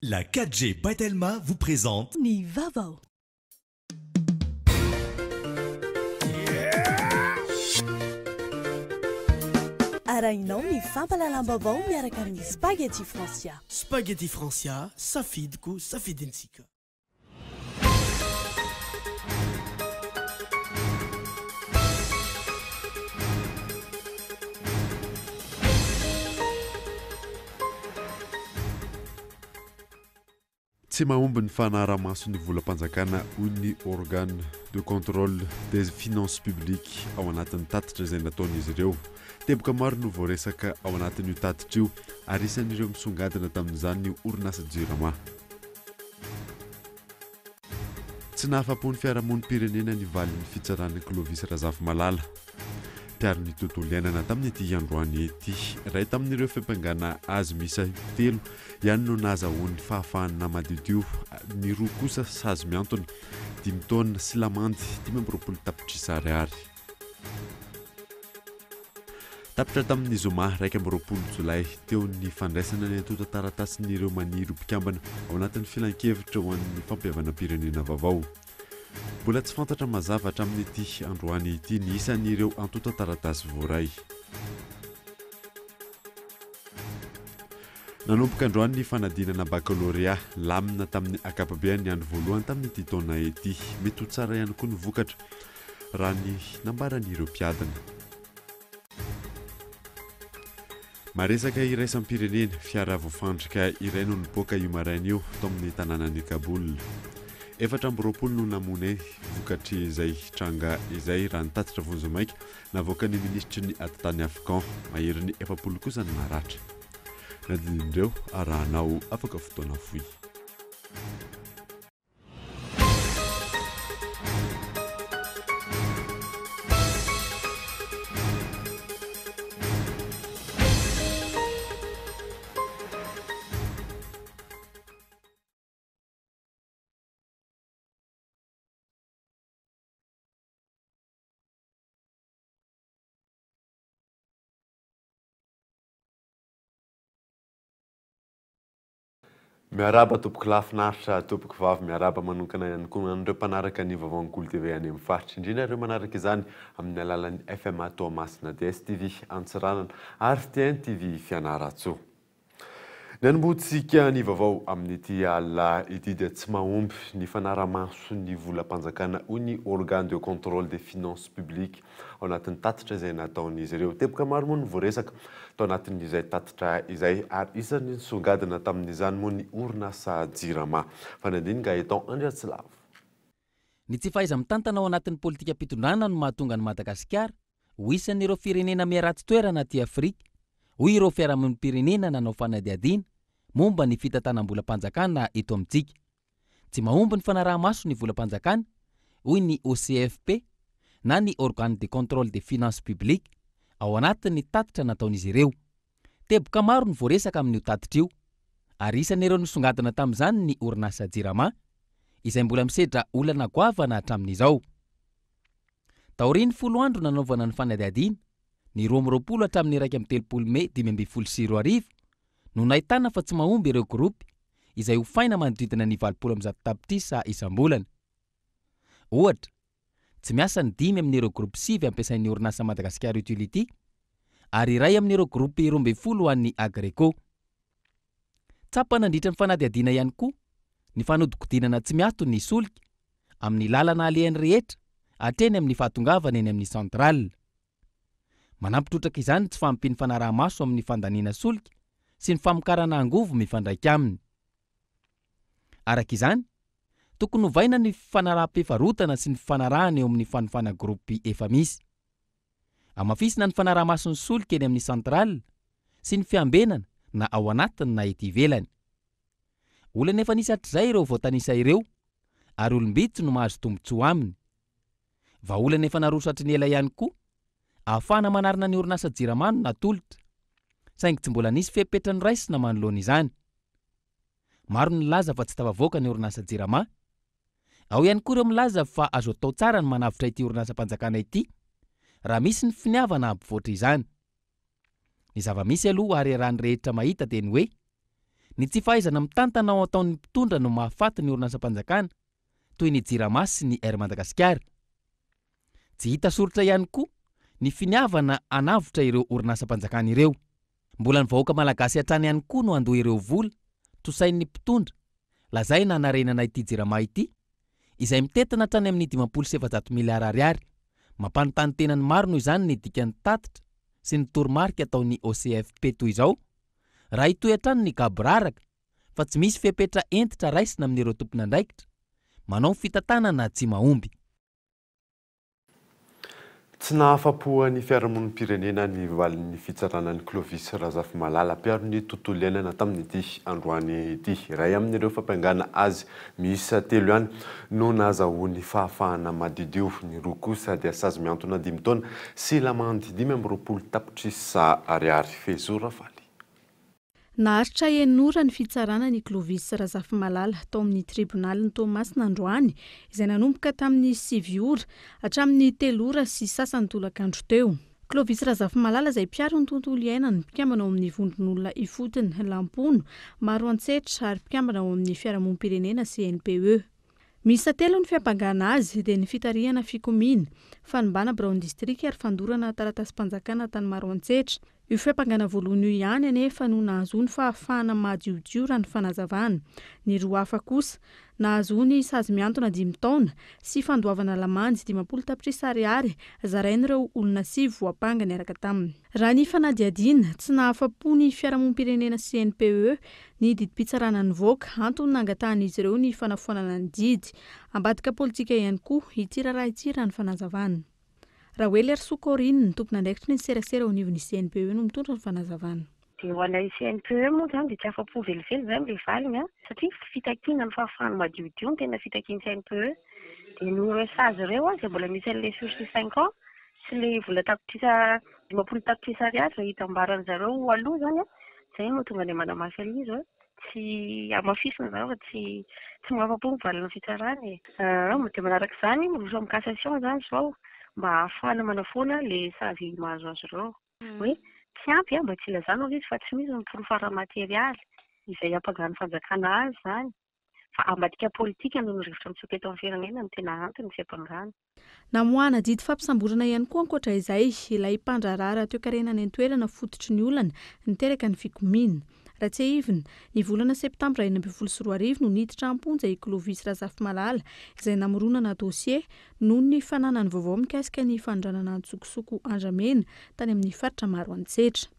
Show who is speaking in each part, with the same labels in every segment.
Speaker 1: La 4G Batelma vous présente
Speaker 2: Ni Vavao. Arahinao ny fampalalam-bavao miaraka amin'ny Spaghetti Francia.
Speaker 3: Spaghetti Francia, safidiko, safidintsika.
Speaker 4: Tsy mahomby ny fanaraha-mason'ny volam-panjakana hoy ny organe de contrôle des finances publiques ao anatin'ny tatitra izay nataon'izy ireo. Teboka maro no voaresaka ao anatin'io tatitra io ary isan'ireo misongadina tamin'izany io orinasa JIRAMA. Tsy nahafapo ny fiarahamonim-pirenena ny valin'ny fitsaran'ny Clovis Razafimalala. Tiary ny tontolo iainana tamin'ity androany ety, iray tamin'ireo fiampangana azy misa 3 ihany no nahazahoan'ny fahafahana madio ny roa kosa sazy miantona 5 taona sy lamandy 520 tapitrisa ariary. Tapitra tamin'ny zoma 1 Jolay teo ny fandraisana ny atota taratasin'ireo maniry mpikambana ao anatin'ny filan-kevitra ho an'ny fampihavanam-pirenena vaovao. Mbola tsy fantatra mazava hatramin'ity androany ity ny isan'ireo antota taratasy voaray. Nanomboka androany ny fanadinana baccalauréat lamina tamin'ny ankapobeny ny andro voalohany tamin'ity taona ety, mety ho tsara ihany koa ny vokatra raha ny nambaran'ireo mpiadana. Maresaka iraisam-pirenena fiara voafandrika iray no nipoaka io maraina io tao amin'ny tanànan'i Kaboul. 420 no namone vokatry izay tranga izay raha nitatitra vonjomaika navoaka ny ministry ny atitany Afghan maherin'ny 70 kosa ny maratra. Nadinindreo arahanao afaka fotoana foy. Miaraba tompoko lafinaritra, tompoko vavy miaraba manokana ihany koa an'ireo mpanaraka ny vaovao Angoly TV any amin'ny faritra, indrindra ireo manaraka izany amin'ny alalan'ny FM Toamasina, DSTV Antsiranana ary TN TV Fianaratsoa. Ny anomboantsika ny vaovao amin'ity alina ity dia tsy mahomby ny fanaraha-maso ny volam-panjakana hoy ny organe de contrôle des finances publiques ao anatin'ny tatitra izay nataon'izy ireo. Teboka maro moa ny voaresaka tao anatin'izay tatitra izay ary isan'ny nisongadina tamin'izany moa ny orinasa JIRAMA. Fanadiny Gaëtan Andriatsilava.
Speaker 5: Ny tsy fahaiza mitantana ao anatin'ny politika ampitondrana no mahatonga ny Madagasikara ho isan'ireo firenena miha-ratsy toerana aty Afrika. Hoy ireo fiarahamonim-pirenena nanao fanadihadiana momba ny fitantanam-bolam-panjakana eto amintsika. Tsy mahomby ny fanaraha-maso ny volam-panjakana hoy ny OCFP na ny organe de contrôle des finances publiques ao anatin'ny tatitra nataon'izy ireo. Teboka maro ny voaresaka amin'io tatitra io ary isan'ireo nisongadina tamin'izany ny orinasa JIRAMA izay mbola misedra olana goavana hatramin'izao. Taoriny 10 andro nanaovana ny fanadihadiana ny 20 hatramin'ny 1 Mey 2024 no nahitana fa tsy mahomby ireo grupy izay ho faina manodidina ny 20 tapitrisa isam-bolana. Ohatra, tsy miasa ny 5 amin'ireo grupy 7 ampiasain'ny orinasa Madagascar Utility ary iray amin'ireo grupy 12 ho an'ny Agreco. Tsapa nandritra ny fanadihadiana ihany koa ny fanodikodinana tsy miato ny solika amin'ny lalana alehany rehetra hatreny amin'ny fahatongavana eny amin'ny centrale. Manampitrotraka izany tsy fampiny fanaraha-maso amin'ny fandaniana solika sy ny famokarana angovo mifandraika aminy. Araka izany, tokony hovaina ny fanaraha-pivarotana sy ny fanarahana eo amin'ny fanofana grupy efa misy. Amafisina ny fanaraha-mason'ny solika eny amin'ny centrale sy ny fiambenana na ao anatiny na ety ivelany. Olana efa nisy hatr'izay ireo voatanisa ireo ary olombitsy no mahazo tombotsoa aminy. Vaolana efa narosatry ny ela ihany koa ahafahana manarina ny orinasa JIRAMA no natolotra, saingy tsy mbola nisy fepetra ny raisina manoloana izany. Maro ny laza fa tsy tafavoaka ny orinasa JIRAMA. Ao ihany koa ireo milaza fa azo atao tsara ny manavitra ity orinasa panjakana ity raha misy ny finiavana ampivoatra izany. Ny zava-misy aloha ary raha ny rehetra mahita dia ny hoe Ny tsy fahaizana mitantana ao ataon'ny mpitondra no mahafaty ny orinasam-panjakana toy ny Jirama sy ny Air Madagasikara. Tsy hita soritra ihany koa ny finiavana anavotra ireo orinasam-panjakana ireo. Mbola ny vahoaka malagasy hatrany ihany koa no andoha ireo vola tosain'ny mpitondra. Lazay na anarenana ity Jirama ity izay mitetina hatrany amin'ny 700 miliara ariary. Mampanontany tenany maro noho izany ny dikany tatitra sy ny toromarika ataon'ny OCFP toy izao. Raha itoy hatrany ny gaboraraka fa tsy misy fepetra entitra raisina amin'ireo tompon'andraikitra, manao fitantanana tsy mahomby.
Speaker 4: Tsy nahafapo ny fiarahamonim-pirenena ny valin'ny fitsaranan'ny Clovis Razafimalala mpiaro ny tontolo iainana tamin'ity androany ity. Iray amin'ireo fampiangana azy miisa 3 ihany no nahazahoany fahafahana madidio, ny roa kosa dia sazy miantona 5 taona sy lamandy 520 tapitrisa ariary. Fezora Faly.
Speaker 6: Naharitra enora ny fitsarana ny Clovis Razafimalala tao amin'ny tribonalin'ny Toamasina androany, izay nanomboka tamin'ny 7 ora hatramin'ny 3 ora sy sasany tolakandro teo. Clovis Razafimalala izay mpiaro ny tontolo iainana, mpikambana ao amin'ny vondron'olona ifotony lampono, maro antsetra ary mpikambana ao amin'ny fiarahamonim-pirenena CNPE. Miisa 3 ny fiampangana azy dia ny fitarihana fikomina, fanimbana Brown District ary fandorana taratasy-panjakana tany maro antsetra. Io fiampangana voalohany io ihany anefa no nahazoany fahafahana mahadiodio raha ny fanazavana. Ny roa hafa kosa nahazoany sazy miantona 5 taona sy fandoavana lamandy 50 tapitrisa ariary zarain'ireo olona 5 voapanga niaraka taminy. Raha ny fanadihadiana tsy nahafapo ny fiarahamonim-pirenena CNPE ny didim-pitsarana ny voaka antony nangatahan'izy ireo ny fanafoanana ny didy. Ambadika politika ihany koa ity raharaha ity raha ny fanazavana. Raha hoe Lery Sokorina ny tompona andraikitra ny serasera ao anivon'ny CNPE no mitondra ny fanazavana.
Speaker 7: Dia ho anay CNPE moa zany dia tsy afa-po velively zany le valiny satria fitakiana ny fahafahana madiodio no tena fitakiany CNPE. Dia ny sazy ireo izay mbola misy an'ilay sursis 5 ans sy le vola tapitrisa 50 tapitrisa ariary izay hitambaran'ny zareo aloha zany izay no tonga ny manamafy an'izy tsy amafisina zareo fa tsy mahafapo ny valina fitsarany. Dia manaraka izany miroso amin'ny cassation zany zao mba ahafahana manafoana le sazy mahazo azy ireo. Hoe tsy ampy mba tsy ilazana izy fa tsy misy ny profara materialy izay ampangany fanjakana azy zany. Fa ambadika politika no rivotra mitsoka eto amin'ny firenena no tena antony fiampangana.
Speaker 6: Namoahana didy fampisamborana ihany koa ankoatra izay ilay mpandrarara toe-karenany an-toerana fototry ny olana niteraka ny fikomina. Raha tsy ahivina, ny volana septambra 2024 no niditra am-ponja i Clovis Razafimalala izay namoronana dosie noho ny fananany vaovao mikasika ny fandranana antsokosoko andramena tany amin'ny faritra maro antsetra.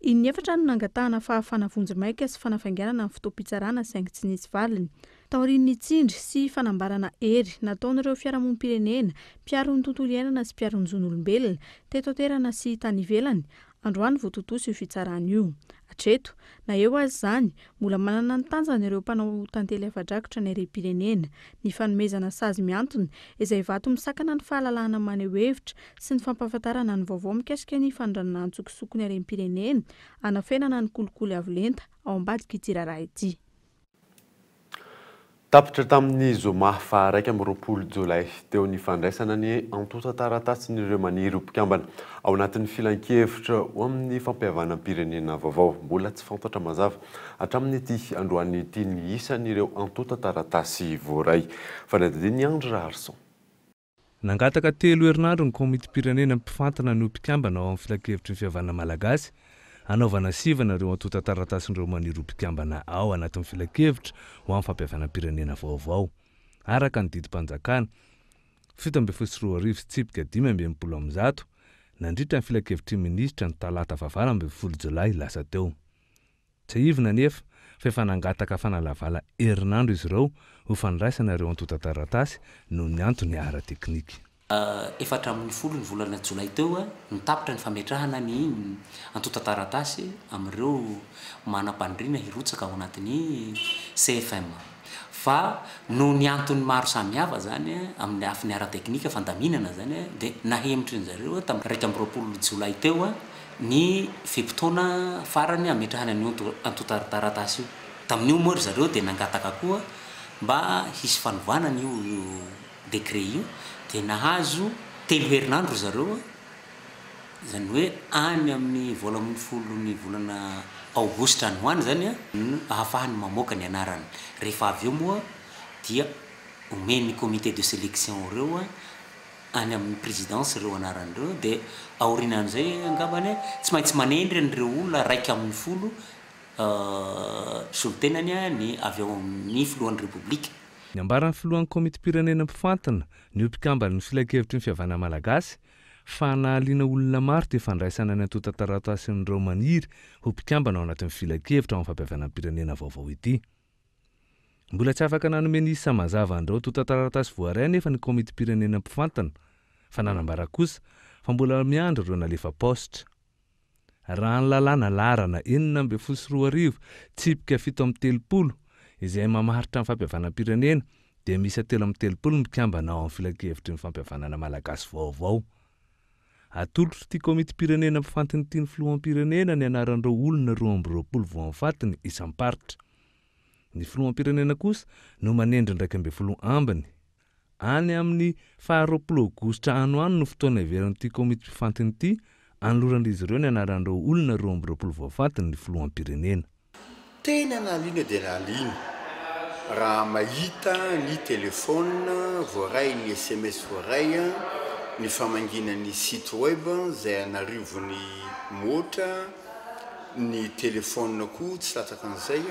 Speaker 6: Iny efatra no nangatahana fahafana vonjimaika sy fanafainganana amin'ny fotoam-pitsarana saingy tsy nisy valiny. Taorian'ny tsindry sy fanambarana hery nataon'ireo fiarahamonim-pirenena, mpiaro ny tontolo iainana sy mpiaro ny zon'olombelona teto an-toerana sy tany ivelany. Androany voatotoso io fitsarana io. Hatreto, na eo azy zany, mbola manana ny tanjana ireo mpanao tantely afa-drakotra ny harem-pirenena, ny fanomezana sazy miantona izay vato misakana ny fahalalahana maneho hevitra sy ny fampahafantarana ny vaovao mikasika ny fandranana antsokosoko ny harem-pirenena, anafenana ny kolikoly avolenta ao ambadika ity raharaha ity.
Speaker 4: Tapitra tamin'ny zoma fa 1 Jolay teo ny fandraisana ny antota taratasy n'ireo maniry ho mpikambana ao anatin'ny filan-kevitra ho amin'ny fampihavanam-pirenena vaovao. Mbola tsy fantatra mazava hatramin'ity androany ity ny isan'ireo antota taratasy voaray. Fanadidiny Andra Harson.
Speaker 8: Nangataka 3 herinandro ny komiti-pirenena mpifantana ny mpikambana ao amin'ny filan-kevitry ny fihavanana malagasy anaovana sivana ireo antota taratasin'ireo maniry mpikambana ao anatin'ny filan-kevitra ho amin'ny fampihavanam-pirenena vaovao. Araka ny didim-panjakana 17 tsipika 5 nandritra ny filan-kevitry minisitra ny talata 9 Jolay lasa teo. Tsy ahivina nefa fa efa nangataka fanalavala herinandro izy ireo ho fandraisana ireo antota taratasy noho ny antony ara-teknika.
Speaker 9: Efatra amin'ny folo ny volana Jolay teo nitapitra ny fametrahana ny antota taratasy amin'ireo manam-pandriana hirotsaka ao anatin'ny CFM. Fa no ny antony maro samihafa zany amin'ny afiny ara-teknika fandaminana zany dia nahemitra ny zareo tamin'ny 2 Jolay teo ny fepitoana farany ametrahana ny antota taratasy io. Tamin'io moa ry zareo dia nangataka koa mba hisy fanovana io dekret io dia nahazo 3 herinandro zareo zany hoe any amin'ny vola amin'ny folo ny volana aogostra anyhoany zany a ahafahany mamoaka ny anarany rehefa avy eo moa dia omeny comité de sélection reo any amin'ny présidence reo anaran'ireo dia aorinan'izay angambany tsy maintsy manendry an'ireo olona raiky amin'ny folo solotenany ny avy ao amin'ny filohan'ny république.
Speaker 8: Ny ambaran'ny filohan'ny komity pirenena mpifantana ny mpikambana ny filakevitry ny fihavana malagasy fa nahaliana olona maro te fandraisana ny antotan-taratasyn'ireo maniry ho mpikambana ao anatin'ny filakevitra ao amin'ny fampihavanan'ny pirenena vaovao ity. Mbola tsy afaka nanome isa mazava an'ireo antotan-taratasy voaray nefa ny komity pirenena mpifantana fa nanambara kosa fa mbola miandry ireo nalefa postra. Raha ny lalàna larana 4 tsipika 7 izay mamaritra ny fampihavanan'ny pirenena dia misy 3 mpikambana ao amin'ny filakevitry ny fampihavanana malagasy vaovao. Atolotra ity komity pirenena mpifantany ity ny filohan'ny pirenena ny anaran'ireo olona 20 vao amfatiny isam-paritra. Ny filohan'ny pirenena kosa no manendry 20 ambiny. Any amin'ny 20 aogostra anoano no fotoana iverin'ity komity mpifantany ity anoloran'izy ireo ny anaran'ireo olona 20 vao amfatiny ny filohan'ny pirenena.
Speaker 10: Tena naliana dia naliana raha mahita ny telefona voaray ny SMS voaray ny famangina ny site web zay anarivony mota ny telefona koa tsy latsaka an'izay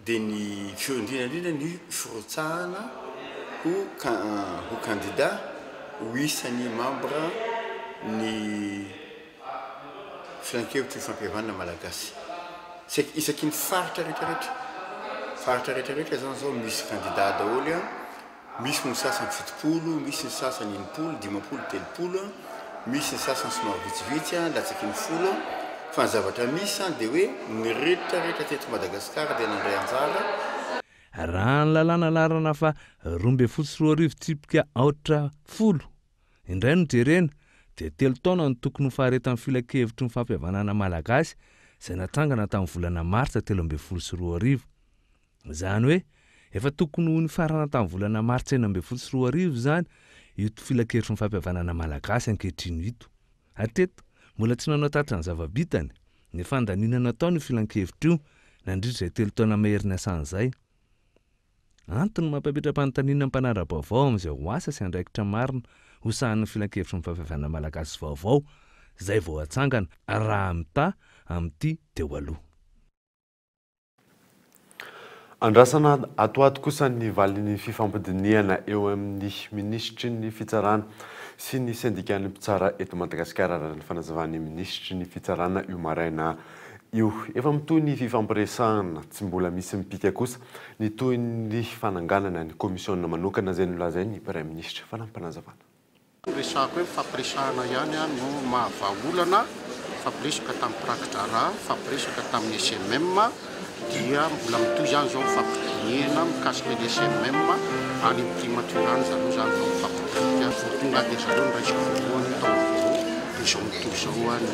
Speaker 10: dia ny fiondrinandrina ny firotsahana ho candidat ho isan'ny membre ny filankevitry ny fampihavanana malagasy isaky ny faritra rehetrarehetra zany zao misy candidat daholo misy ny sasany 70, misy ny sasany 80, 50, 30, misy ny sasany somary vitsivitsy latsaky ny 10 fa ny zavatra misy dia hoe ny rehetrarehetra teto Madagasikara dia nandray anjara.
Speaker 8: Raha ny lalàna larana fa 24 tsipika 40 indray no jerena dia 3 taona ny tokony ho faharetan'ny filakevitry ny fampihavanana malagasy izay natsangana tamin'ny volana martsa 12 zany hoe efa tokony ho ny farana tamin'ny volana martsa 12 zany io filakevitry ny fampihavanana malagasy ankehitriny ito. Ateto mbola tsy nanao tatra ny zavabitany ny fandaniana natao ny filankevitry io nandritra izay 3 taona maheriny asan'izay. Antony mampapetra-panontaniana mpanara-baovao amin'izay ho asa sy andraikitra marina ho sahan'ny filankevitry ny fampihavanana malagasy vaovao izay vao atsangana raha amita amin'ity teo aloha.
Speaker 4: Andrasana atoato kosa ny valin'ny fifampidiniana eo amin'ny ministry ny fitsarana sy ny syndicat ny mpitsara eto Madagasikara raha ny fanazavan'ny ministry ny fitsarana io maraina io. Efa mitoy ny fifampiresahana tsy mbola misy mipika kosa ny toy ny fananganana ny komisiona manokana izay nolazainy ny Premier Ministre fanampanazavana.
Speaker 11: Resako hoe fampiresahana ihany no mahavaolana fampiresaka tamin'ny prakitra fampiresaka tamin'ny SMM dia mbola mitoy izany zao fampidiniana mikasika ny SMM any amin'ity maturany zaloha zany zao fampidiniana vao tonga dia zareo ny raisiko voalohany tao dia izao mitoy izao any.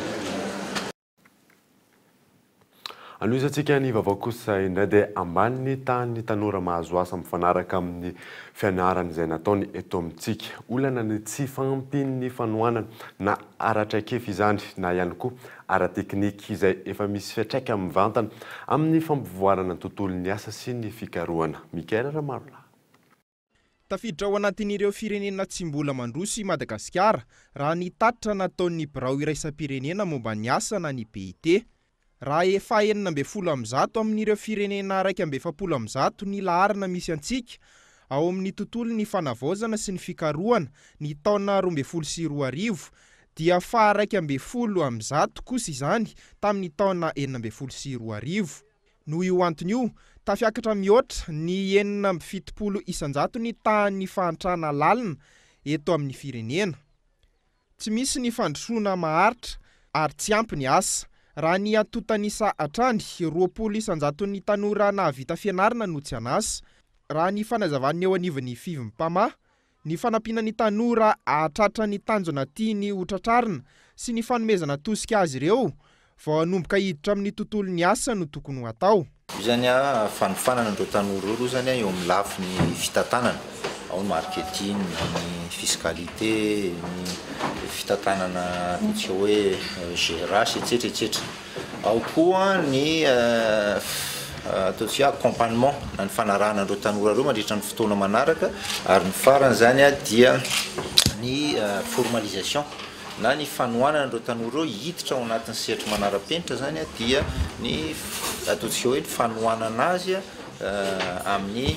Speaker 4: Anoisantsika ny vaovao kosa indray dia ambany ny tany tanora mahazo asa mifanaraka amin'ny fianarana izay nataony eto amintsika. Olana ny tsy fampin'ny fanohanana na ara-traikefa izany na ihany koa ara-teknika izay efa misy fiatraika mivantana amin'ny fampivoarana ny tontolon'ny asa sy ny fikarohana. Mikaela Ramarola.
Speaker 12: Tafiditra ao anatin'ireo firenena tsy mbola mandroso i Madagasikara raha ny tatitra nataon'ny birao iraisam-pirenena momba ny asa na ny PIT. Raha efa 970 amin'ireo firenena 170 ny laharana misy antsika ao amin'ny tontolo ny fanavaozana sy ny fikarohana ny taona 2022 dia fa 170 kosa izany tamin'ny taona 2022. Noho io antony io, tafiakatra mihoatra ny 770 isanjato ny tahan'ny fahantrana lalina eto amin'ny firenena. Tsy misy ny fandrosoana maharitra ary tsy ampy ny asa. Raha ny atotanisa hatrany 20 isanjato ny tanora nahavita fianarana no tsy anasa. Raha ny fanazavan'ny eo anivon'ny fivimpamaha, ny fanampiana ny tanora hahatratra ny tanjona tiany ho tratrarina sy ny fanomezana tosika azy ireo vao hanomboka hiditra amin'ny tontolon'ny asa no tokony ho atao.
Speaker 13: Io zany fanofanana andreo tanora ireo zany eo amin'ny lafiny fitantanana ao ny marketing, ny fiscalité, ny fitantanana ataontsika hoe GRH etc etc. Ao koa ny ataontsika accompagnement na ny fanarahana andreo tanora reo mandritra ny fotoana manaraka, ary ny farany zany dia ny formalisation na ny fanohanana andreo tanora reo hiditra ao anatin'ny sehatra manara-penitra zany dia ny ataontsika hoe ny fanohanana azy amin'ny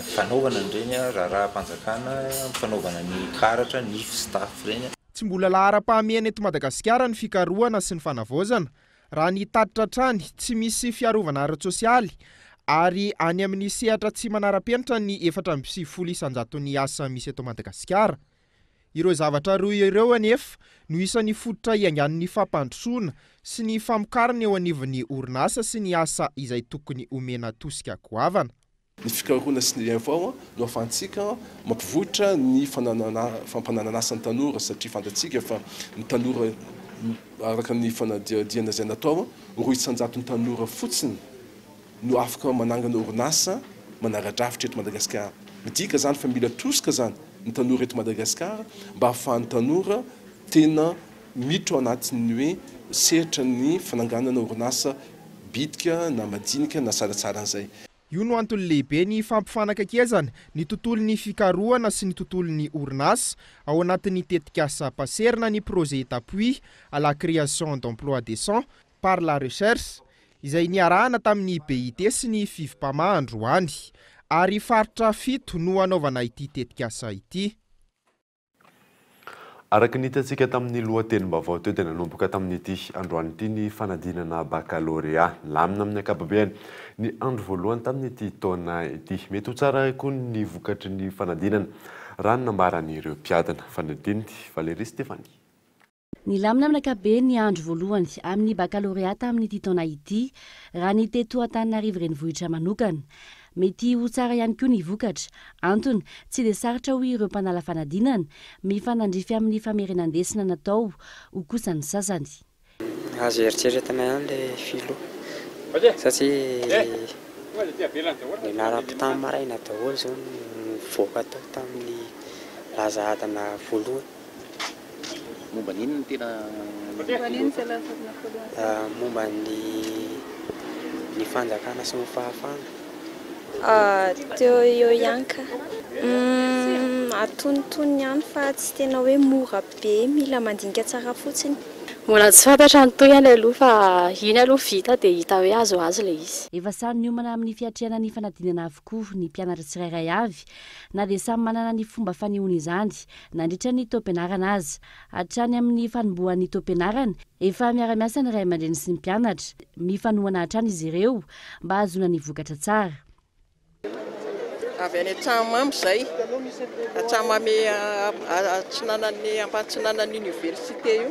Speaker 13: fanaovana ireny raharaham-panjakana, fanaovana ny karatra, ny staff ireny.
Speaker 12: Tsy mbola lahara-pahamehana eto Madagasikara ny fikarohana sy ny fanavaozana raha ny tatitra trany tsy misy fiarovana ara-tsosialy ary any amin'ny sehatra tsy manara-penitra ny 450 isanjaton'ny asa misy eto Madagasikara. Ireo zavatra roa ireo anefa no isan'ny fototra iangan'ny fampandrosoana sy ny famokarana eo anivon'ny orinasa sy ny asa izay tokony omena tosika goavana.
Speaker 14: Ny fikarohana sy ny avao no ahafahantsika mampivoatra ny fampananana asan'ny tanora, satria fantatsika fa ny tanora araka ny fanadihadiana izay natao roa isanjaton'ny tanora fotsiny no afaka manangana orinasa manara-drafitra eto Madagasikara. Midika zany fa mila tosika zany ny tanora eto Madagasikara mba ahafahan'ny tanora tena miditra anatin'ny hoe sehatra ny fananganana orinasa bitika na madinika na tsaratsara an'izay.
Speaker 12: Io no antony lehibe ny fampifanakakezana ny tontolon'ny fikarohana sy ny tontolon'ny orinasa ao anatin'ny tetikasa paserina ny projet d'appui à la création d'emplois décents par la recherche izay niarahana tamin'ny BIT sy ny fivopamaha androany, ary faritra 7 no anaovana ity tetikasa ity.
Speaker 4: Araka ny hitantsika tamin'ny lohatenim-baovao teo dia nanomboka tamin'ity androany ity ny fanadinana baccalauréat lamina amin'ny ankapobeny ny andro voalohany tamin'ity taona ity. Mety ho tsara koa ny vokatry ny fanadinana raha ny nambaran'ireo mpiadana. Fanadinity Valérie Stéphanie.
Speaker 15: Ny lamina amin'ny ankapobeny ny andro voalohany amin'ny baccalauréat tamin'ity taona ity raha ny teto Antananarivo renivohitra manokana. Mety ho tsara ihany koa ny vokatra, antony tsy dia sarotra ho ireo mpanala fanadinana mifanandrify amin'ny famerenandesina natao ho kosa ny sasany.
Speaker 16: Azo eritreretana ihany ilay filo satria nianara-pitany maraina daholo zao nivoaka tao tamin'ny lazahadana voalohany.
Speaker 17: Momba n'inona tena
Speaker 16: momba ny fanjakana sy ny fahafana.
Speaker 18: Teo eo ihany ka atonotony ihany fa tsy tena hoe mora be, mila mandinika tsara fotsiny.
Speaker 19: Mbola tsy fantatra ny toy ihany aloha fa iny aloha vita dia hita hoe azo le izy.
Speaker 15: Efa samy niomana amin'ny fiatriana ny fanadinana avokoa ny mpianatra tsirairay avy, na dia samy manana ny fomba fanehoana izany nandritra ny taom-pianarana azy. Hatrany amin'ny fanombohan'ny taom-pianarana efa miara-miasa ny ray aman-dreny sy ny mpianatra, mifanohana hatrany izy ireo mba hahazoana ny vokatra tsara.
Speaker 20: Avy any Antsahamamy izay, Antsahamamy atsinanan'ny ampatsinanan'ny université io.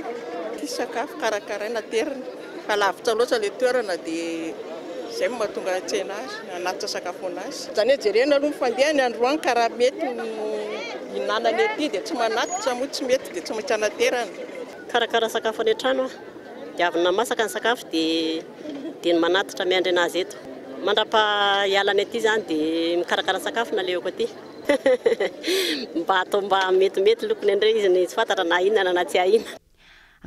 Speaker 20: Ty sakafo karakaraina terina, fa lavitra loatra ilay toerana dia izay mahatonga an-tsaina azy, hanatitra sakafo anazy. Zany hoe jerena aloha mifandehany androany karaha mety hinanany ety dia tsy manatitra moa tsy mety dia tsy maintsy anaterana.
Speaker 19: Karakara sakafo any an-trano dia avy namasaka ny sakafo dia ny manatitra miandry anazy eto. Mandrapa-ialana ety zany dia mikarakara sakafo naleoko aty. Mba atao mba metimety lokony indray izy ny tsy fantatra na inona na tsy ahina.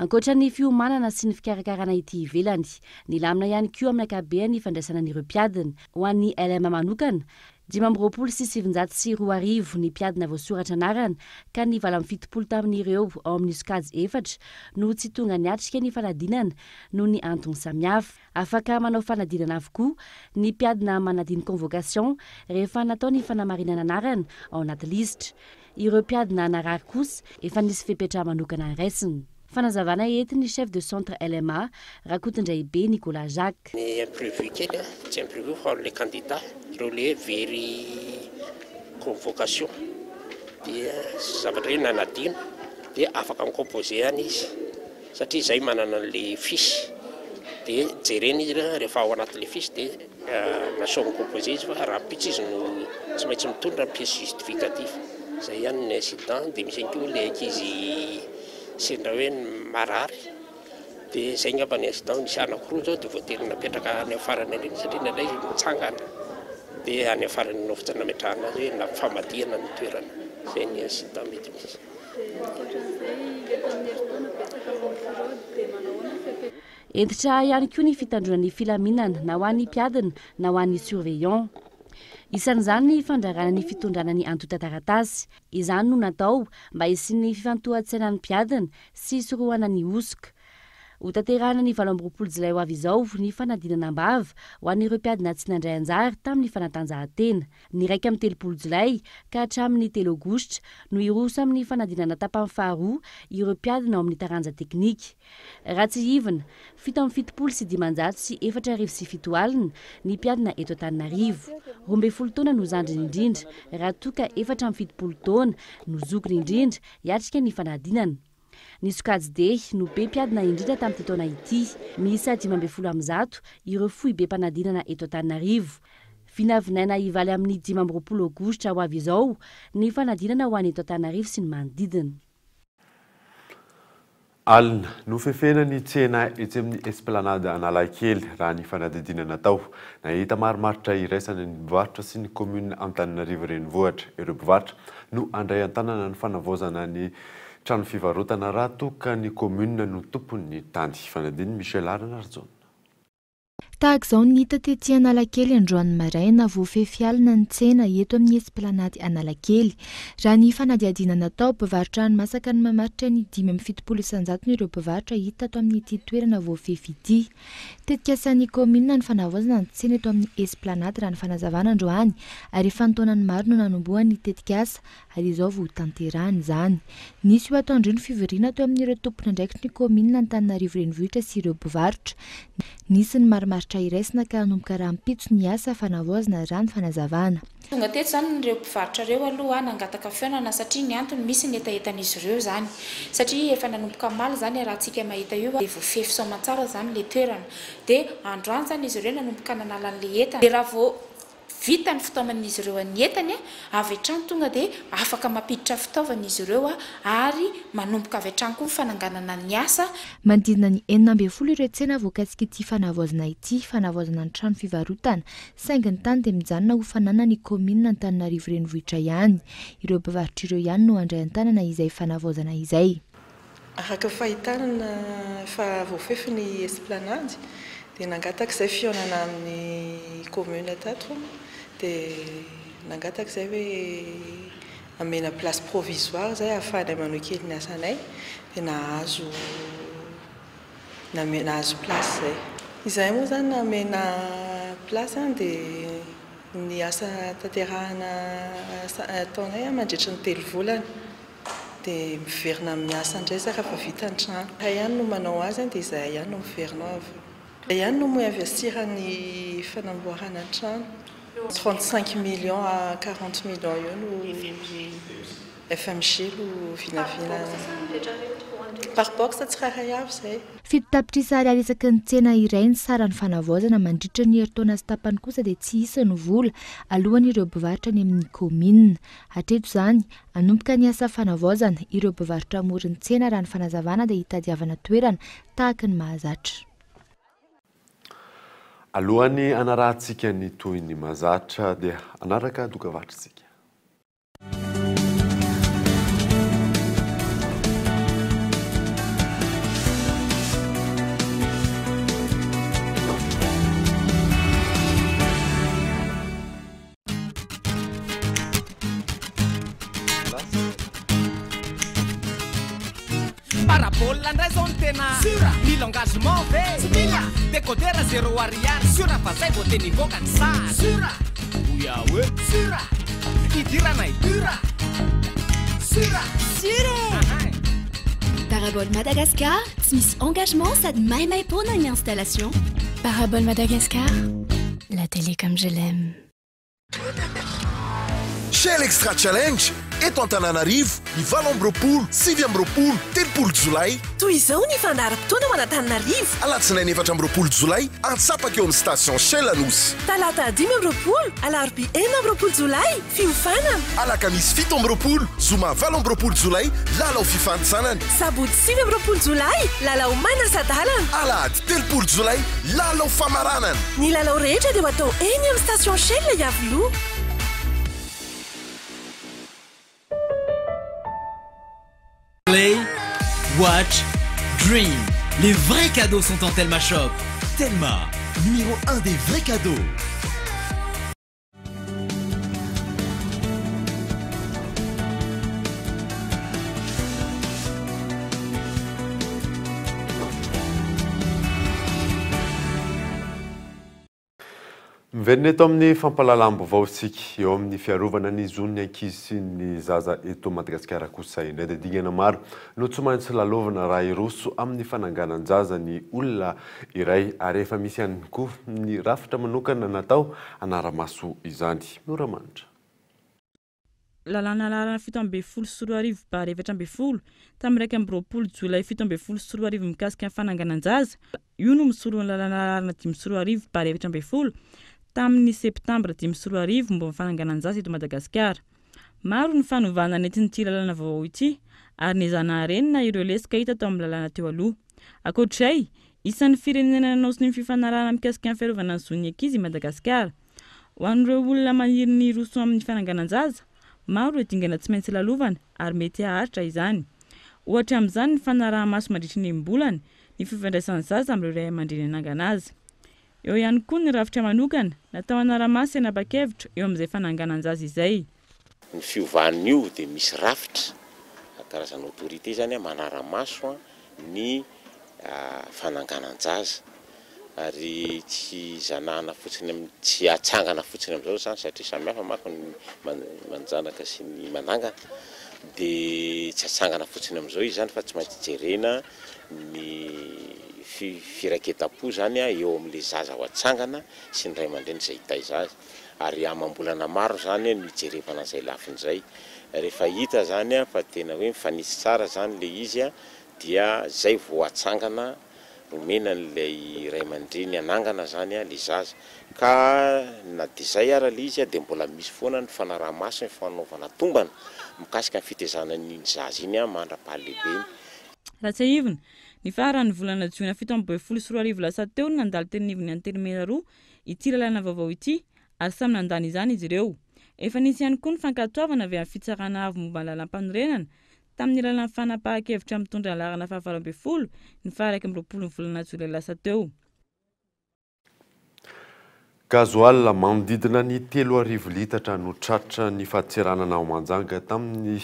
Speaker 15: Ankoatra ny fiomanana sy ny fikarakarana ity ivelany, ny lamina ihany koa amin'ny ankapobeny ny fandraisana n'ireo mpiadana. Ho an'ny LM manokana, 524 ny mpiadana voasoratra anarana ka ny 70 tamin'ireo ao amin'ny sokajy 4 no tsy tonga niatrika ny fanadinana no ny antony samihafa. Afaka manao fanadinana avokoa ny mpiadana manadiny convocation rehefa natao ny fanamarinana anarana ao anaty lisitra. Ireo mpiadana narary kosa efa nisy fepetra manokana raisiny. Fanazavana ety ny chef de centre LMA Rakotondraibe Nicolas Jacques.
Speaker 16: Ny imprévu kely tsy imprévu fa les candidats ireo le very convocation dia zavatra io nanadino dia afaka micomposé any izy satria izay manana an'ilay fiche dia jerena izy rehefa ao anatin'ilay fiche dia nasao micomposé izy fa raha pitsy izy no tsy maintsy mitondra ny pièce justificatif. Izay ihany ny incident dia misy ankoa ilay ankizy sendra hoe marary dia izay ngamba ny incident nisy anankiroa zao dia voatery napetraka any farany ireny satria nalay mitsangana dia any afarany nofitra nametrahana azy hoe na famadihana ny toerana zay ny sita mety misy.
Speaker 15: Entitra ihany koa ny fitandronan'ny filaminana na ho an'ny mpiadina na ho an'ny surveillant. Isan'izany ny fandrarana ny fitondrana ny antota-taratasy. Izany no natao mba hisian'ny fifantohan-tsaina ny mpiadina sy sorohana ny osoka. Ho tanterahana ny 20 Jolay ho avy izao ny fanadinana ambava ho an'ireo mpiadina tsy nandray anjara tamin'ny fanatanjahantena. Ny 3 Jolay ka hatramin'ny 3 Aogositra no iroso amin'ny fanadinana tapany faharoa ireo mpiadina ao amin'ny taranja teknika. Raha tsy ivana 7 sy 7,407 alina ny mpiadina eto Antananarivo. 12 taona no zandriny indrindra raha toka 770 taona no zokiny indrindra hiatrika ny fanadinana. Ny sokajy no be mpiadina indrindra tamin'ity taona ity. Miisa 510 ireo fohy be mpanadinana eto Antananarivo. Vinavinaina hivaly amin'ny 15 Aogositra ho avy izao ny fanadinana ho any eto Antananarivo sy ny manodidina.
Speaker 4: Alina nofefena ny tsena etsy amin'ny esplanade Analakely raha ny fanadidinana tao. Nahita maromaritra iraisana ny mpivarotra sy ny commune Antananarivo renivohitra. Ireo mpivarotra no andray an-tanana ny fanavaozana ny trano fivarotana raha toka ny commune no tompon'ny tany. Fanadiny Michel Arnarzon.
Speaker 21: Tahaka izao ny hita tetỳ Analakely androany maraina voafefy alina ny tsena eto amin'ny esplanady Analakely. Raha ny fanadihadiana natao mpivarotra ny masaka ny mamaritra ny 570 isanjato ireo mpivarotra hita ato amin'ity toerana voafefy ity. Tetika sain'ny commune ny fanavaozana ny tsena eto amin'ny esplanady raha ny fanazavana androany ary efa ny maro no nanombohany tetikasa ary izao vao tanterahany izany. Nisy ho atao indrindra fivoriana teo amin'ireo tompony andraikitry ny commune Antananarivo renivohitra sy ireo mpivarotra. Nisy ny maromaritra iraisina ka hanomboka raha mpitso ny asa fanavaozana raha ny fanazavana.
Speaker 22: Tonga teto zany ireo mpivarotra ireo aloha nangataka fiaonana satria ny antony misy ny etaetan'izy ireo zany. Satria efa nanomboka maly zany raha tsika mahita io dia voafefy soamantsara zany le toerana. Dia androany zany izy ireo nanomboka nanala an'le entana. Dia raha vao vita ny fitaoman'izy ireo ny entany avy hatrany tonga dia afaka mampiditra fitaovan'izy ireo ary manomboka avy hatrany koa fananganana ny asa.
Speaker 21: Manodidina ny 9 ireo tsena voakasika ity fanavaozana ity, fanavaozana ny trano fivarotana, saingy ny tany dia mijanona ho fanana ny commune Antananarivo renivohitra ihany. Ireo mpivarotra ireo ihany no andray an-tanana izay fanavaozana izay.
Speaker 20: Araka fahitana fa voafefy ny esplanade dia nangataka izay fiaonana amin'ny commune tato dia nangataka izay hoe amena place provisoire zay ahafahanay manao kely ny asanay dia nahazo place zay. Izay moa zany namena place dia ny asa tanterahana ataonay mandritra ny 3 volana dia miverina amin'ny asa indray saka fa vita ny trano. Ihany no manao azy dia izay ihany no miverina avy. Ihany no mo-investir ny fanamboarana trano. 35 millions à 40 millions eo no FMG no vinavina par box tsiraray avy zay.
Speaker 21: Fito tapitrisa ariary isaky ny tsena iray ny sara ny fanavaozana mandritra ny herintaona sy tapany kosa dia tsy isa ny vola alohan'ireo mpivarotra ny amin'ny commune. Hatreto izany hanomboka ny asa fanavaozana ireo mpivarotra amoron'ny tsena raha ny fanazavana dia hitadiavana toerana tahaka ny mahazatra.
Speaker 4: Alohan'ny anarahantsika ny toy ny mahazatra dia anaraka dokavatritsika.
Speaker 23: Parabole andray zao ny tena sura ny l'engagement ve simila décodera 0 ariary sura fa zay vao teny voaka ny sary sura oya oe sura idirana idura sura
Speaker 24: sura Parabole Madagascar tsy misy engagement sady maimay pona ny installation. Parabole Madagascar, la télé comme je l'aime.
Speaker 25: Shell Extra Challenge
Speaker 1: eto Antananarivo ny 20 sivy amby-roapolo 30 jolay.
Speaker 2: Toy izao ny fandaharam-potoana ho an'Antananarivo.
Speaker 1: Alatsinainy 4 jolay antsapaka eo amin'ny station Shell Anosy.
Speaker 2: Talata 10 alarobia 1 jolay fiofanana.
Speaker 1: Alakamisy 7 zoma 20 jolay lalao fifanitsanana.
Speaker 2: Sabotsy 7 jolay lalao manasadalana.
Speaker 1: Alahady 3 jolay lalao famaranana.
Speaker 2: Ny lalao rehetra dia atao eny amin'ny station Shell Yavoloha.
Speaker 3: Play, watch, dream. Les vrais cadeaux sont en Telma Shop. Telma, numéro 1 des vrais cadeaux.
Speaker 4: Miverina eto amin'ny fampalalam-baovao isika eo amin'ny fiarovana ny zon'ny ankizy sy ny zaza eto Madagasikara kosa indray dia dingana maro no tsy maintsy lalovana raha iroso amin'ny fananganan-jaza ny olona iray ary efa misy ihany koa ny rafitra manokana natao anara-maso izany. Nora Manitra.
Speaker 5: Lalana lalana 7/10/2020 tamin'ny 2 Jolay 7/10/2020 mikasika ny fananganan-jaza. Io no misolo ny lalana lalana 5/2020 tamin'ny septambra 5/2020 momba ny fananganan-jaza eto Madagasikara. Maro ny fanovana nentin'ity lalana vaovao ity ary nezana arenina ireo lesika hita tao amin'ny lalana teo aloha. Ankoatrizay, isan'ny firenena nanosy ny fifanarahana mikasika ny fiarovana ny zon'ny ankizy i Madagasikara. Ho an'ireo olona maniry ny roso amin'ny fananganan-jaza, maro ireo dingana tsy maintsy lalovana ary mety haharitra izany. Ohatra amin'izany ny fanaraha-maso mandritry ny embolana, ny fifandraisan'ny zaza amin'ireo ray aman-dreny anangana azy. Eo ihany koa ny rafitra manokana natao anara-maso anapa-kevitra eo amin'izay fananganan-jaza izay.
Speaker 25: Ny fiovan'io dia misy rafitra karazana autorité zany manara-maso ny fananganan-jaza ary tsy zanahana fotsiny tsy atsangana fotsiny amin'izao zany satria samihafa manko ny manjanaka sy ny manangana dia tsy atsangana fotsiny amin'izao izy zany fa tsy maintsy jerena ny firaketam-po zany eo amin'ilay zaza ho atsangana sy ny ray aman-dreny izay hitaiza azy ary amam-bolana maro zany ny jerevana izay lafin'izay. Rehefa hita zany fa tena hoe mifanisy tsara zany le izy dia zay vao atsangana nomena n'ilay ray aman-dreny anangana zany le zaza ka na dia izay ara le izy dia mbola misy foana ny fanaraha-maso ny fanaovana tombana mikasika ny fitezana n'iny zaza iny mandra-pahalehibe iny.
Speaker 5: Ratsaivina, ny faran'ny volana Jiona 7/2020 lasa teo no nandalo tenin'ivony antenimena roa ity lalana vaovao ity ary samy nandany izany izy ireo. Efa nisy ihany koa ny fankatoavana avy amin'ny fitsarana avy momba ny lalam-panorenana tamin'ny lalana fanapahan-kevitra mitondra anarana 2020 ny 1 volana Jolay lasa teo.
Speaker 4: Gazoal manodidina ny 3,000 litatra no tratra ny fahatseranana ao Manjanga tamin'ny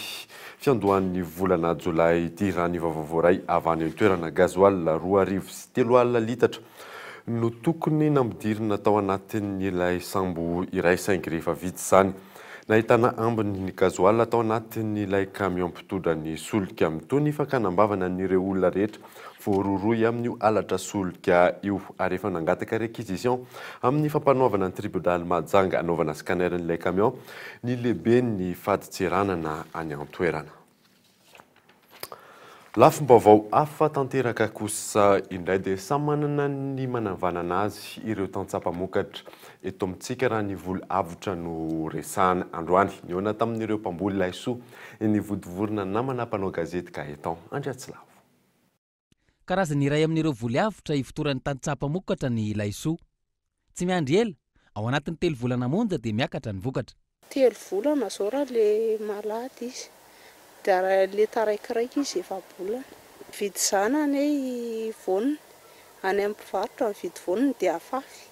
Speaker 4: fiandohan'ny volana Jolay ity raha ny vaovao iray avy any toerana. Gazoal 2,3 litatra no tokony nampidirina tao anatin'ilay sambo iray saingy rehefa vita izany. Nahitana ambiny ny gazoal tao anatin'ilay camion mpitondra ny solika mitony fakanambavana an'ireo olona rehetra voaroroy amin'io alatra solika io ary efa nangataka réquisition amin'ny fampanaovana ny tribunal Mahajanga anaovana scanner n'ilay camion ny lehibe ny faditseranana any an-toerana. Lafim-baovao hafa tanteraka kosa indray dia samy manana ny manavanana azy ireo tantsapa-mokatra eto amintsika raha ny vola avotra no resahana androany niona tamin'ireo mpamboly Laisoa ny vodivorona namana mpanao gazety Gaetan Andriatsilavo.
Speaker 26: Karazany iray amin'ireo voly avotra ivotoran'ny tantsapa-mokatra ny Laisoa. Tsy miandry ela, ao anatin'ny 3 volana monja dia miakatra ny vokatra.
Speaker 27: 3 volana zao raha le malady izy. Dia le taraikiraiky izy efa bolana. Vidy zanany voniny, any amin'ny mpivarotra mividy voniny dia afafy.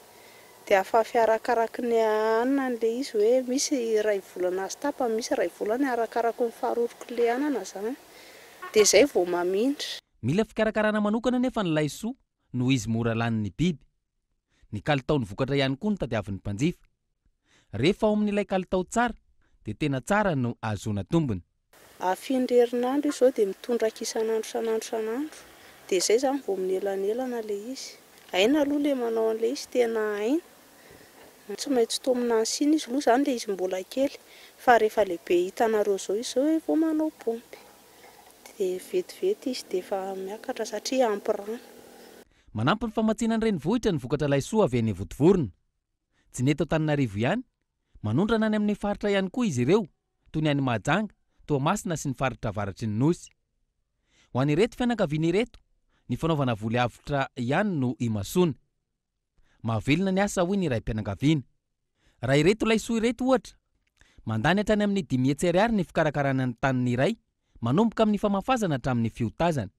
Speaker 27: Dia afafy arakaraky ny anana le izy hoe misy ray volana azy tapa, misy ray volana arakaraky ny faharoroko le anana zany. Dia izay vao mamindra.
Speaker 26: Mila fikarakarana manokana nefa ny Laisoa noho izy mora lanin'ny biby. Ny kalitaon'ny vokatra ihany koa no tadiavin'ny mpanjifa. Rehefa ao amin'ilay kalitao tsara dia tena tsara no ahazoana tombony.
Speaker 27: Afindra herinandro izy zao dia mitondra isan'andro. Dia izay zany vao minelanelana le izy. Aina aloha le manao an'ilay izy tena aina. Tsy maintsy tomina ansina izy aloha zany le izy mbola kely. fa rehefa lehibe hitanareo zao izy hoe vao manao pompy dia vetivety izy dia efa miakatra satria ampy rano.
Speaker 26: Manampy ny famatsinany renivohitra ny vokatra laisoa avy any Votovorona. Tsy ny eto Antananarivo ihany, manondrana any amin'ny faritra ihany koa izy ireo, toy ny any Mahajanga, Toamasina sy ny faritra avaratry ny Nosy. Ho an'ireto fianakaviana ireto, ny fanaovana voly avitra ihany no imasoana. Mahavelona ny asa hoy ny raim-pianakaviana. Raha ireto laisoa ireto ohatra, mandany hatrany amin'ny 10,000 ariary ny fikarakarana ny taniny iray, manomboka amin'ny famafazana hatramin'ny fiotazana.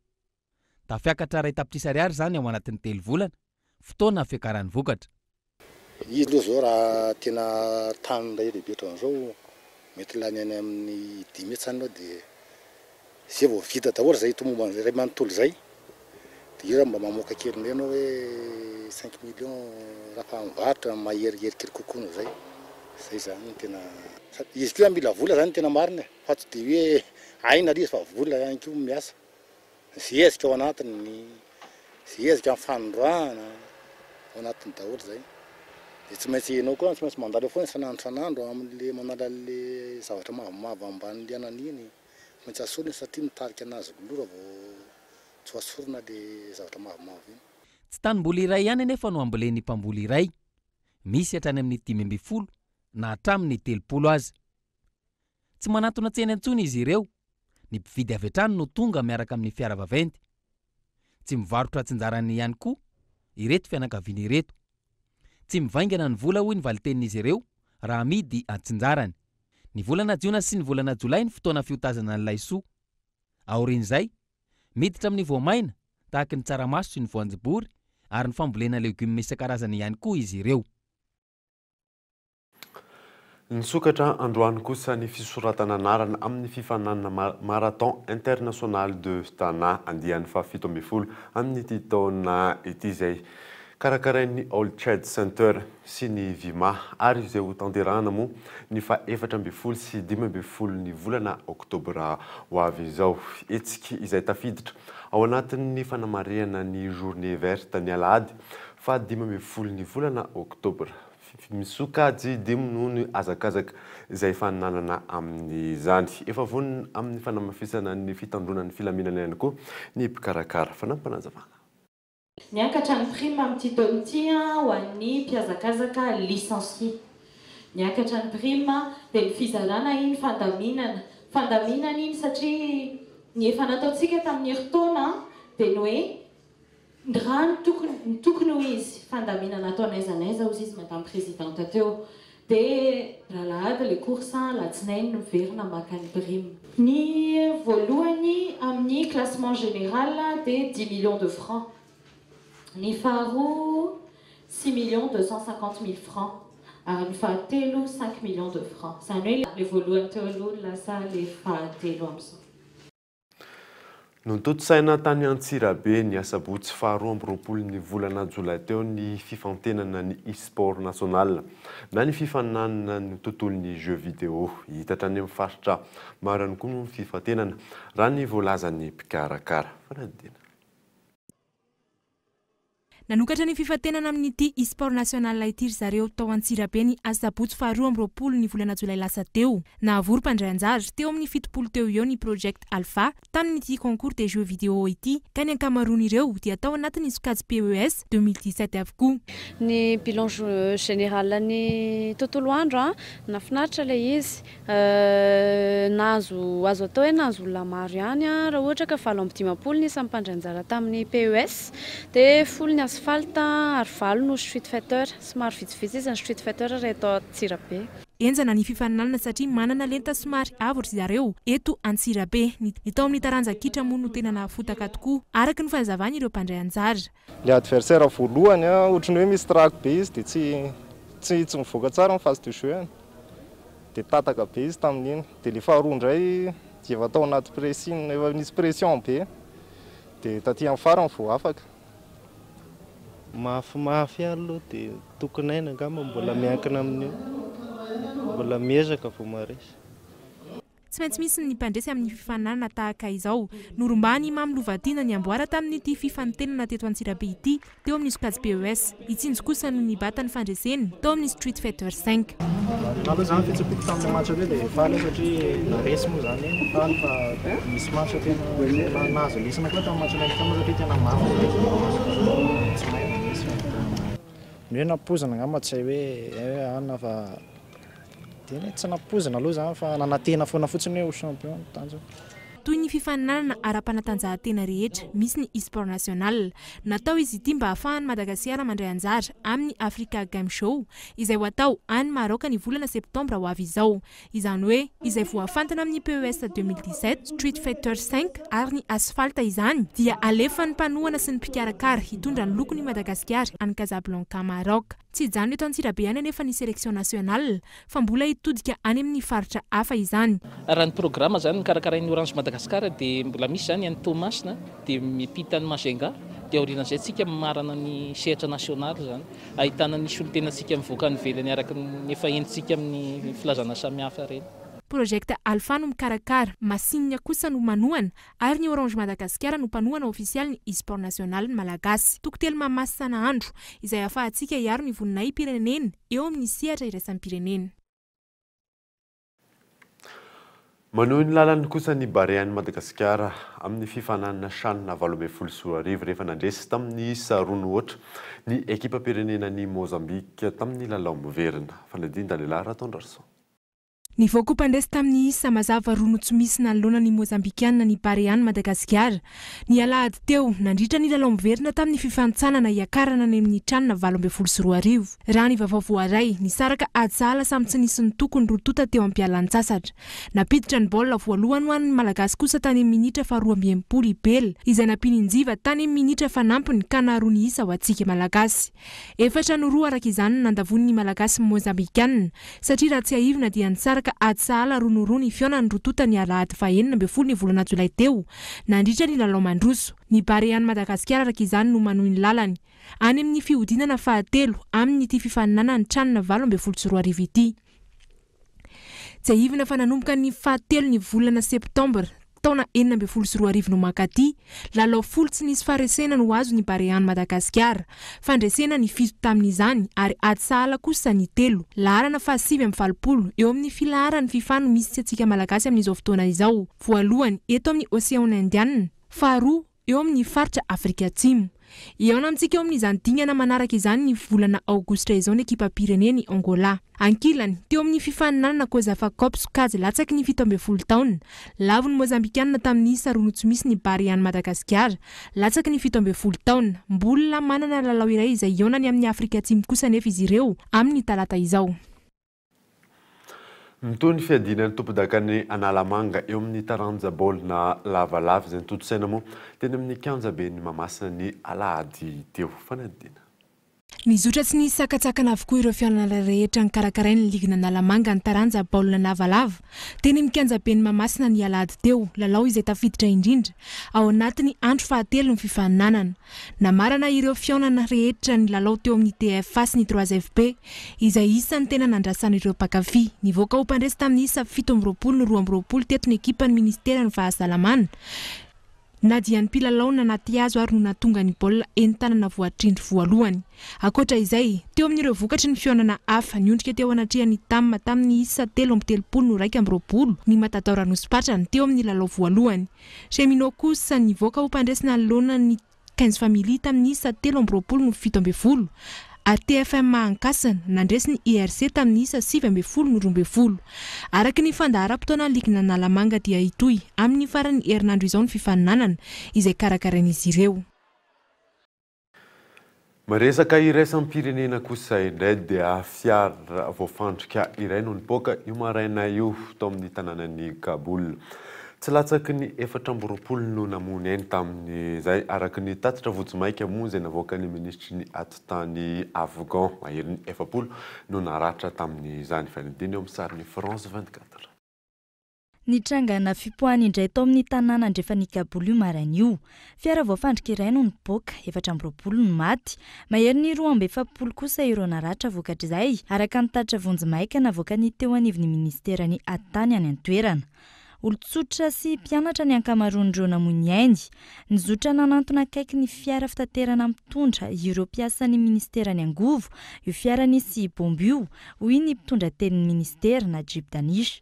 Speaker 26: Tafiakatra ray tapitrisa ariary zany ao anatin'ny 3 volana, fotoana fiakaran'ny vokatra.
Speaker 6: Izy aloha zao raha tena tany iray lehibe ohatran'izao mety lany any amin'ny 10 sanao dia zay vao vita daholo zay momba iray manontolo zay dia io raha mba mamoaka kely ianao hoe 5 millions raha mivarotra maheriherikely kokoa zay. Zay zany tena izy koa mila vola zany tena marina fa tsy dia hoe aina izy fa vola ihany koa miasa. Zezika ao anatiny, zezika amin'ny fanondroana ao anatiny daholo zay. Dia tsy maintsy ianao koa tsy maintsy mandalo foana isan'andro amin'ile manala le zavatra mavomavo amban'ny anan'iny. Maintsy asorina satria mitarika anazy lora vao tsy asorina le zavatra mavomavo iny.
Speaker 26: Tsy tanimboly iray ihany anefa no amboleny mpamboly iray. Misy hatrany amin'ny 10,000 na hatramin'ny 30 aza. Tsy manatona tsena intsony izy ireo. Ny mpividy avy hatrany no tonga miaraka amin'ny fiara vaventy. Tsy mivarotra atsinjarany ihany koa ireto fianakaviana ireto. Tsy mivaingana ny vola hoy ny valitenin'izy ireo raha amidy atsinjarany. Ny volana Jiona sy ny volana Jolay ny fotoana fiotazana ny laisoa. Aorian'izay, miditra amin'ny voamaina tahaka ny tsaramaso sy ny voanjobory ary ny fambolena legioma isan-karazany ihany koa izy ireo.
Speaker 4: Ny sokatra androany kosa ny fisoratana anarana amin'ny fifananana marathon international de Tana andian'ny faha-17 amin'ny ity taona ity izay karakarain'ny All Trade Center sy ny Vima ary izay ho tanterahana moa ny faha-14 sy 15 ny volana Oktobra ho avy izao. Hetsika izay tafiditra ao anatin'ny fanamarihana ny journée verte ny Alahady fa 15 ny volana Oktobra. Misokajy 10 noho ny azakazaka izay fananana amin'izany. Efa vonona amin'ny fanamafisana ny fitandronan'ny filaminana ihany koa ny mpikarakara fanampanazavana.
Speaker 7: Niakatra ny prime amin'ity taona ity ho an'ny mpiazakazaka licencié. Niakatra ny prime dia ny fizarana iny fandaminana iny satria ny efa nataontsika tamin'ny herintaona dia ny hoe ny raha ny tokony ho izy fandaminana atao n'aiza n'aiza hozy izy madame présidente teo dia Alahady le course latsinainy no miverina maka ny prime. Ny voalohany amin'ny classement général dia 10 millions de francs. Ny faharoa 6 250 000 francs ary ny fahatelo 5 millions de francs. Izany hoe le voalohany teo aloha lasa le fahatelo amin'izao.
Speaker 4: Nontotsaina tany Antsirabe ny asabotsy faha-20 ny volana Jolay teo ny fifantenana ny e-sport national na ny fifananana ny tontolon'ny jeux vidéo hitatra any amin'ny faritra maro ihany koa ny fifantenana raha ny voalazan'ny mpikarakara. Fanadina.
Speaker 8: Nanokatra ny fifantenana amin'ity e-sport national ity zareo tao Antsirabe ny asabotsy faha-20 ny volana Jolay lasa teo. Nahavory mpandray anjara teo amin'ny 70 teo eo ny project Alpha tamin'ity concours des jeux vidéo ity ka ny ankamaroan'ireo dia tao anatin'ny sokajy PES 2017 avokoa.
Speaker 9: Ny bilan général ny tontolo andro nafinaritra ilay izy nazo atao hoe nazo olona maro ihany raha ohatra ka 750 ny samy mpandray anjara tamin'ny PES dia 10 ny asfalta ary 4 no street fighter somary vitsivitsy izy ny street fighter reheto Antsirabe.
Speaker 8: Enjana ny fifaninanana satria manana lenta somary avo ry zareo eto Antsirabe. Ny tao amin'ny taranja kitra moa no tena nahafotaka tokoa araka ny fahazavana ireo mpandray anjara.
Speaker 10: Le adversaire voalohany ohatra ny hoe misy track be izy dia tsy mivoaka tsara ny phase de jeu dia tataka be izy tamin'iny dia le faharoa indray dia efa tao anaty pressing efa nisy pression be dia taty amin'ny farany vao afaka.
Speaker 11: Mafimafy aloha dia tokony aina angamba mbola miankina amin'io, mbola miezaka vao maresy.
Speaker 8: tsy maintsy misy ny mpandresy amin'ny fifanana tahaka izao norombany mamylovatiana ny amboara tamin'ity fifantenana teto Antsirabe ity teo amin'ny sokajy PES itsinjo kosa no nibatany fandreseny teo amin'ny Street Fighter 5
Speaker 10: aloha zany fitsipiko tamin'ny match aloha dia faly satria naresy moa zany faly fa misy match tena nahazo lesina koa tamin'ny match tama satria tena mafy tsy ny hoe napozana ngamba tsy hoe anona fa tena tsy napozana aloha zany fa nanantena foana fotsiny hoe ho champion tanjo
Speaker 8: toy ny fifaninanana ara-panatanjahantena rehetra misy ny e-sport national natao izy ity mba ahafahany Madagasikara mandray anjara amin'ny Africa Game Show izay ho atao any Maroc ny volana septambra ho avy izao izany hoe izay voafantana amin'ny PES 2017 Street Fighter 5 ary ny asfalta izany dia alefan'ny mpanohana sy ny mpikarakara hitondra ny lokony Madagasikara any Casablanca Maroc tsy izany eto Antsirabe any anefa ny sélection nationale fa mbola hitodika any amin'ny faritra hafa izany
Speaker 12: raha ny programa zany karakarain'ny Orange Madagasikara dia mbola misy zany any Thomasna dia mipita ny Mazenga dia aorian'izay tsika marana ny sehatra nasionaly zany ahitana ny solontenantsika mivoaka ny velany araka ny efa entintsika amin'ny filazana samihafa reny
Speaker 8: Project Alpha no mikarakara masinina kosa no manohana ary ny Orange Madagasikara no mpanohana ofisialy ny e-sport national malagasy tokotelo mamasana andro izay ahafahantsika hiaro ny voninay pirenena eo amin'ny sehatra iraisam-pirenena
Speaker 4: Manohy ny lalany kosa ny Bariany Madagasikara amin'ny fifananana shanina 2010 rehefa nandresy tamin'ny isa roa ny ohatra ny ekipa pirenena ny Mozambique tamin'ny lalao miverina fanadinda lehilahy Ratondrarson
Speaker 8: Ny voakompandresy tamin'ny isa mazava rono tsy misy nanolona ny Mozambikiana ny Bariany Madagasikara ny alahady teo nandritra ny lalao miverina tamin'ny fifantsanana iakarana ny amin'ny tranona 2010 raha ny vaovao voaray nisaraka adsala samy tsy nisy ny tokony rotota teo am-pialan-tsasatra napiditra ny baolina voalohany ho an'ny Malagasy kosa tany amin'ny minitra fa 12 ibel izay nampininjiva tany amin'ny minitra fanampiny ka naharoa ny isa ho antsika Malagasy efatra no roa araka izany nandavony ny Malagasy Mozambikiana satria raha tsy aivina dia nisaraka adsala rono ny fiona ny rotota ny alahady fahenina 12 ny volana Jolay teo nandritra ny lalao mandroso ny Bariany Madagasikara araka izany no manohy ny lalany any amin'ny fihodinana fahatelo amin'ny ity fifaninana ny tranona 2010 ity tsy aivina fa nanomboka ny fahatelo ny volana Septambra taona 2010 no makaty lalao folo tsy nisy faresena no azo ny Bariany Madagasikara fandresena ny fito tamin'izany ary adsala kosa ny telo laharana fa 7-20 eo amin'ny filaharany FIFA no misy antsika Malagasy amin'izao fotoana izao voalohany eto amin'ny Océan Indian faharoa eo amin'ny faritra Afrika Atsimo eo amintsika eo amin'izany dingana manaraka izany ny volana Aogositra izao ny ekipa pireneny Angola ankilany teo amin'ny fifaninanana Kozafa Cup sokajy latsaky ny 17 taona lavo ny Mozambikiana tamin'ny isa rono tsy misy ny Bariany Madagasikara latsaky ny 17 taona mbola manana lalao iray izay ionany amin'ny Afrika Atsimo kosa nefa izy ireo amin'ny talata izao
Speaker 4: Mitony fiadinan'ny tompon-dakany Analamanga eo amin'ny taranja baolina lavalava izay nitotosaina moa teny amin'ny kianjabe ny Mamasina ny alahady teo fanadina
Speaker 8: Nizotra tsy nisy sakatsakana avokoa ireo fianana rehetra ny karakarain'ny ligna Analamanga ny taranja baolina lavalava teny mikianjaben'ny Mamasina ny alahady teo lalao izay tafiditra indrindra ao anatiny andro fahatelo ny fifaninanana namarana ireo fianana rehetra ny lalao teo amin'ny TFA sy ny 3FP izay isan'ny tena nandrasana ireo mpakafy nivoaka ho mpandresy tamin'ny isa 17 no 12 teto ny ekipa ny ministera ny fahasalamana na dia ny mpilalao nanaty azo ary no natonga ny baolina entanana voatrindry voalohany akoatra izay teo amin'ireo vokatry ny fionana hafa niondrika teo anatrihan'ny tamma tamin'ny isa 3-20 no 2-20 ny Matadora Nospatrany teo amin'ny lalao voalohany Chemino kosa nivoaka ho mpandresina lona ny 15 family tamin'ny isa 3-20 no 17 ary TFM Ankasana nandresy ny ERC tamin'ny isa 7-20 no 20 araka ny fandaharam-potoana ligna Analamanga dia itoy amin'ny farany herinandro izao ny fifaninanana izay karakarain'izy ireo
Speaker 4: Maresaka iraisampirenena kosa indray dia fiara voafandrika iray no nipoaka io maraina io tao amin'ny tanànan'ny Kaboul tsy latsaky ny 420 no namony ainy tamin'izay araka ny tatitra votsimaika moa izay navoaka ny ministry ny atotany Afghan maherin'ny 70 no naratra tamin'izany fanadiny eo amin'ny sariny France 24
Speaker 13: Nitrangana fipoahany indray tao amin'ny tanàna andrefan'ny Kaboul io maraina io fiara voafandrika iray no nipoaka 420 no maty maherin'ny 270 kosa ireo naratra vokatr'izay araka ny tatitra vonjimaika navoaka ny teo anivon'ny ministerany atany any an-toerana olotsotra sy mpianatra ny ankamaroan'ireo namoy ainy nizotra nanantona akaiky ny fiara fitaterana mitondra ireo mpiasan'ny ministerany angovo io fiara nisy bomby io hoy ny mpitondra tenin'ny ministera Najib Danish.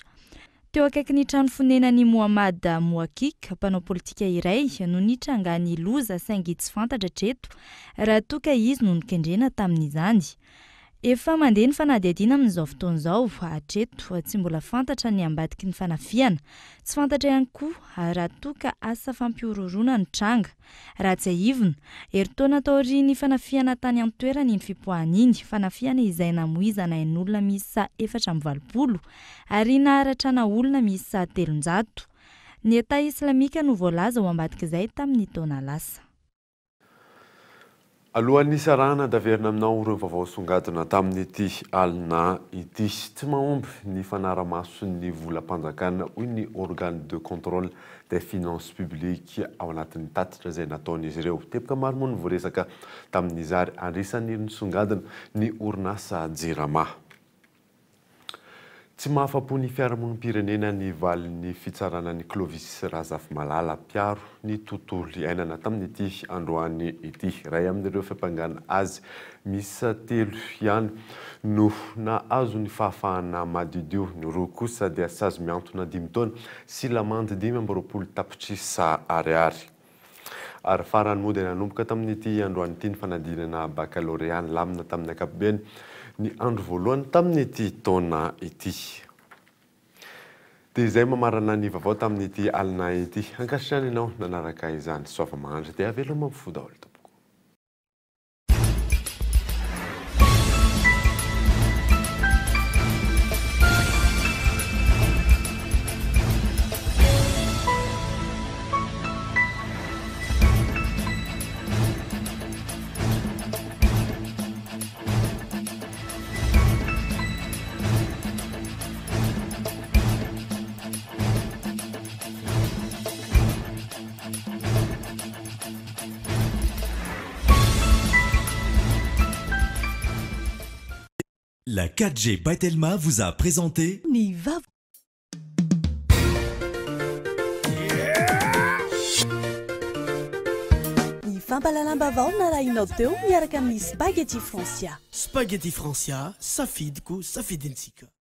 Speaker 13: Teo akaiky ny trano fonenan'ny Mohamad Mouakik, mpanao politika iray no nitrangany loza saingy tsy fantatra treto raha toa ka izy no nikendrena tamin'izany. Efa mandeha ny fanadihadiana amin'izao fotoana izao hatreto tsy mbola fantatra ny ambadiky ny fanafiana, tsy fantatra ihany koa raha toa ka asa fampiororona ny tranga. Raha tsy aivina, eritaona taorian'ny fanafiana tany an-toerana iny fipoahana iny, fanafiana izay namoizana ain'olona miisa 420 ary naharatrana olona miisa 300. Ny Eta Islamika no voalaza ho ambadika izay tamin'ny taona lasa.
Speaker 4: Alohan'ny sarana daverina aminao ireo vaovao songadina tamin'ity alina ity tsy mahomby ny fanaramaso ny volam-panjakana hoy ny organe de contrôle des finances publiques ao anatin'ny tatitra izay nataon'izy ireo. Teboka maro moa no voaresaka tamin'izary andrisan'ny nisongadina ny orinasa Jirama. Tsy mahafapo ny fiaramonim-pirenena ny valin'ny fitsarana ny Clovis Razafimalala mpiaro ny tontolo iainana tamin'ity androany ity. Ray amin'ireo fiampangana azy misa 3 ihany no nahazo ny fahafahana madidio, ny roa kosa dia sazy miantona 5 taona sy lamandy 520 tapitrisa ariary. Ary farany moa dia nanomboka tamin'ity androany ity ny fanadinana baccalauréat lamina tamin'ny ankapobeny ny andro voalohany tamin'ity taona ity. Dia izay mamarana ny vaovao tamin'ity alina ity. Ankasitrany ianao nanaraka izany Soava Mahandry dia avela mampifoda olo tompoko.
Speaker 14: La 4G by Telma vous a présenté
Speaker 2: Niva. Ny fampalalam-bavao narahinao teo miaraka amin'ny Spaghetti Francia.
Speaker 14: Spaghetti Francia, safidiko safidintsika.